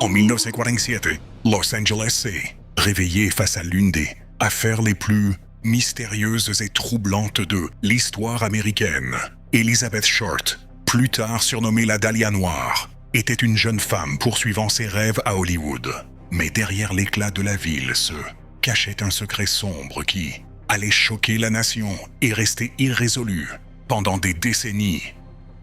En 1947, Los Angeles s'est réveillé face à l'une des affaires les plus mystérieuses et troublantes de l'histoire américaine. Elizabeth Short, plus tard surnommée la Dahlia Noire, était une jeune femme poursuivant ses rêves à Hollywood. Mais derrière l'éclat de la ville se cachait un secret sombre qui allait choquer la nation et rester irrésolu pendant des décennies.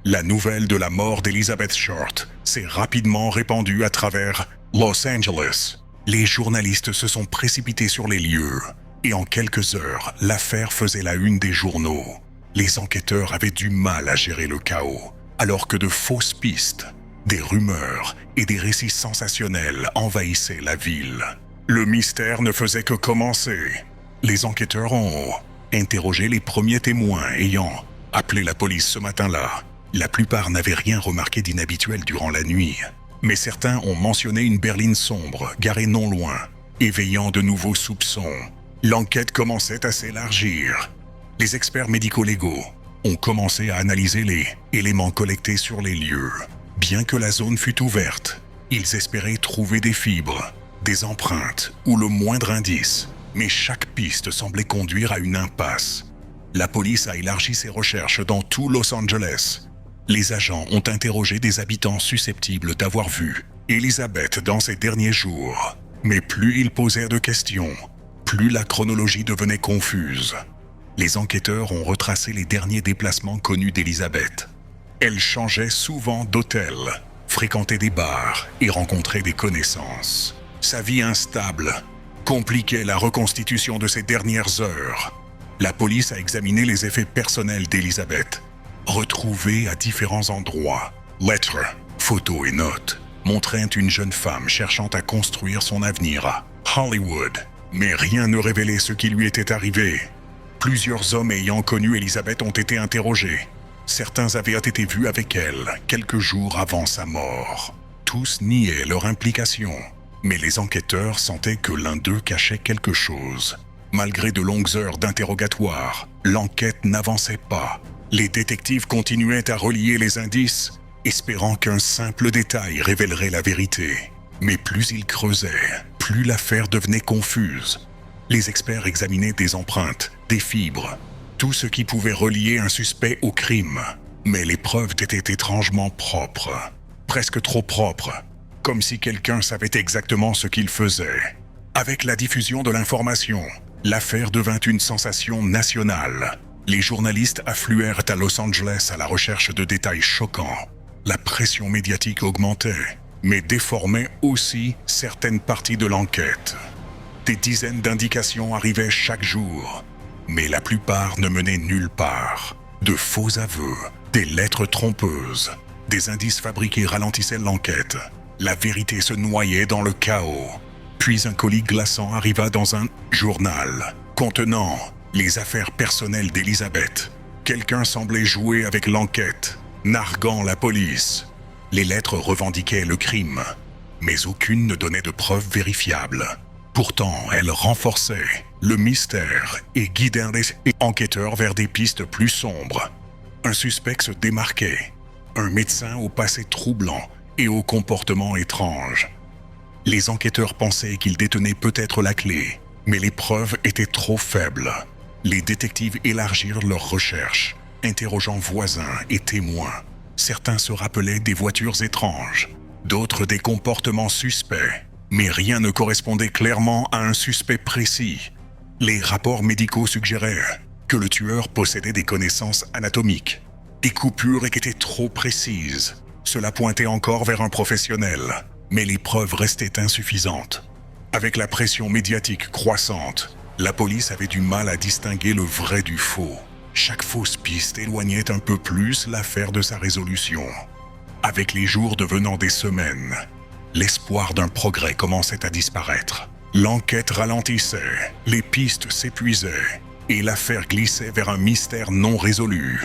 La nouvelle de la mort d'Elizabeth Short s'est rapidement répandue à travers Los Angeles. Les journalistes se sont précipités sur les lieux et en quelques heures, l'affaire faisait la une des journaux. Les enquêteurs avaient du mal à gérer le chaos, alors que de fausses pistes, des rumeurs et des récits sensationnels envahissaient la ville. Le mystère ne faisait que commencer. Les enquêteurs ont interrogé les premiers témoins ayant appelé la police ce matin-là. La plupart n'avaient rien remarqué d'inhabituel durant la nuit, mais certains ont mentionné une berline sombre garée non loin, éveillant de nouveaux soupçons. L'enquête commençait à s'élargir. Les experts médico-légaux ont commencé à analyser les éléments collectés sur les lieux. Bien que la zone fût ouverte, ils espéraient trouver des fibres, des empreintes ou le moindre indice, mais chaque piste semblait conduire à une impasse. La police a élargi ses recherches dans tout Los Angeles. Les agents ont interrogé des habitants susceptibles d'avoir vu Elizabeth dans ses derniers jours. Mais plus ils posèrent de questions, plus la chronologie devenait confuse. Les enquêteurs ont retracé les derniers déplacements connus d'Elizabeth. Elle changeait souvent d'hôtel, fréquentait des bars et rencontrait des connaissances. Sa vie instable compliquait la reconstitution de ses dernières heures. La police a examiné les effets personnels d'Elizabeth, retrouvés à différents endroits. Lettres, photos et notes montraient une jeune femme cherchant à construire son avenir à Hollywood. Mais rien ne révélait ce qui lui était arrivé. Plusieurs hommes ayant connu Elizabeth ont été interrogés. Certains avaient été vus avec elle quelques jours avant sa mort. Tous niaient leur implication, mais les enquêteurs sentaient que l'un d'eux cachait quelque chose. Malgré de longues heures d'interrogatoire, l'enquête n'avançait pas. Les détectives continuaient à relier les indices, espérant qu'un simple détail révélerait la vérité. Mais plus ils creusaient, plus l'affaire devenait confuse. Les experts examinaient des empreintes, des fibres, tout ce qui pouvait relier un suspect au crime. Mais les preuves étaient étrangement propres, presque trop propres, comme si quelqu'un savait exactement ce qu'il faisait. Avec la diffusion de l'information, l'affaire devint une sensation nationale. Les journalistes affluèrent à Los Angeles à la recherche de détails choquants. La pression médiatique augmentait, mais déformait aussi certaines parties de l'enquête. Des dizaines d'indications arrivaient chaque jour, mais la plupart ne menaient nulle part. De faux aveux, des lettres trompeuses, des indices fabriqués ralentissaient l'enquête. La vérité se noyait dans le chaos. Puis un colis glaçant arriva dans un journal contenant les affaires personnelles d'Elizabeth. Quelqu'un semblait jouer avec l'enquête, narguant la police. Les lettres revendiquaient le crime, mais aucune ne donnait de preuves vérifiables. Pourtant, elles renforçaient le mystère et guidaient les enquêteurs vers des pistes plus sombres. Un suspect se démarquait, un médecin au passé troublant et au comportement étrange. Les enquêteurs pensaient qu'il détenait peut-être la clé, mais les preuves étaient trop faibles. Les détectives élargirent leurs recherches, interrogeant voisins et témoins. Certains se rappelaient des voitures étranges, d'autres des comportements suspects, mais rien ne correspondait clairement à un suspect précis. Les rapports médicaux suggéraient que le tueur possédait des connaissances anatomiques, des coupures étaient trop précises. Cela pointait encore vers un professionnel, mais les preuves restaient insuffisantes. Avec la pression médiatique croissante, la police avait du mal à distinguer le vrai du faux. Chaque fausse piste éloignait un peu plus l'affaire de sa résolution. Avec les jours devenant des semaines, l'espoir d'un progrès commençait à disparaître. L'enquête ralentissait, les pistes s'épuisaient, et l'affaire glissait vers un mystère non résolu.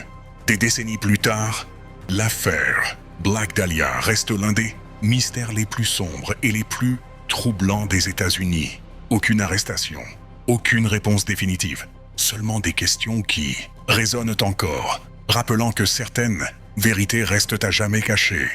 Des décennies plus tard, l'affaire Black Dahlia reste l'un des mystères les plus sombres et les plus troublants des États-Unis. Aucune arrestation, aucune réponse définitive, seulement des questions qui résonnent encore, rappelant que certaines vérités restent à jamais cachées.